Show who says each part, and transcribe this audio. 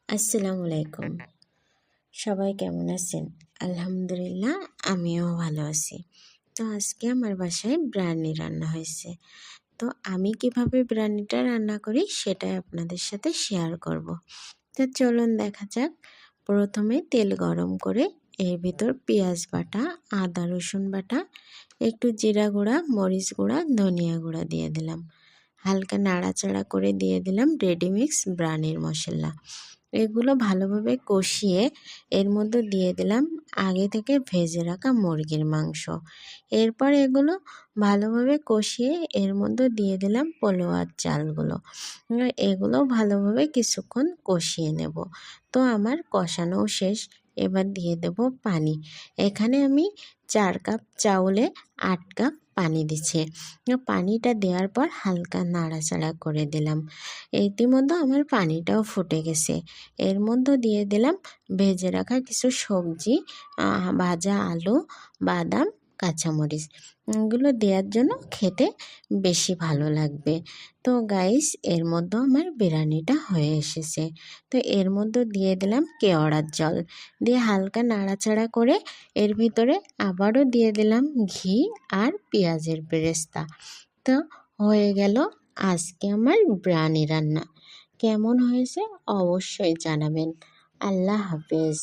Speaker 1: আসসালামু আলাইকুম। সবাই কেমন আছেন? আলহামদুলিল্লাহ আমিও ভালো আছি। তো আজকে আমার বাসায় বিরিয়ানি রান্না হয়েছে। তো আমি কিভাবে বিরিয়ানিটা রান্না করি সেটাই আপনাদের সাথে শেয়ার করব। তো চলুন দেখা যাক। প্রথমে তেল গরম করে এর ভিতর পেঁয়াজ বাটা, আদা রসুন বাটা, একটু জিরা গুঁড়া, মরিচ গুঁড়া, ধনিয়া গুঁড়া দিয়ে দিলাম। হালকা নাড়াচাড়া করে দিয়ে দিলাম রেডিমিক্স বিরিয়ানির মশলা। এগুলো ভালোভাবে কষিয়ে এর মধ্যে দিয়ে দিলাম আগে থেকে ভেজে রাখা মুরগির মাংস। এরপর এগুলো ভালোভাবে কষিয়ে এর মধ্যে দিয়ে দিলাম পোলোয়ার চালগুলো। এগুলো ভালোভাবে কিছুক্ষণ কষিয়ে নেব। তো আমার কষানো শেষ। এবার দিয়ে দেব পানি। এখানে আমি 4 কাপ চাউলে 8 কাপ পানি দিচ্ছি। পানিটা দেওয়ার পর হালকা নাড়াচাড়া করে দিলাম। ইতিমধ্যে আমার পানিটাও ফুটে গেছে। এর মধ্যে দিয়ে দিলাম ভেজে রাখা কিছু সবজি, ভাজা আলু, বাদাম, কাঁচামরিচ। এগুলো দেওয়ার জন্য খেতে বেশি ভালো লাগবে। তো গাইস, এর মধ্যে আমার বিরিয়ানিটা হয়ে এসেছে। তো এর মধ্যে দিয়ে দিলাম কেওড়ার জল, দিয়ে হালকা নাড়াচাড়া করে এর ভিতরে আবারও দিয়ে দিলাম ঘি আর পেঁয়াজের বেরেস্তা। তো হয়ে গেল আজকে আমার বিরিয়ানি রান্না। কেমন হয়েছে অবশ্যই জানাবেন। আল্লাহ হাফেজ।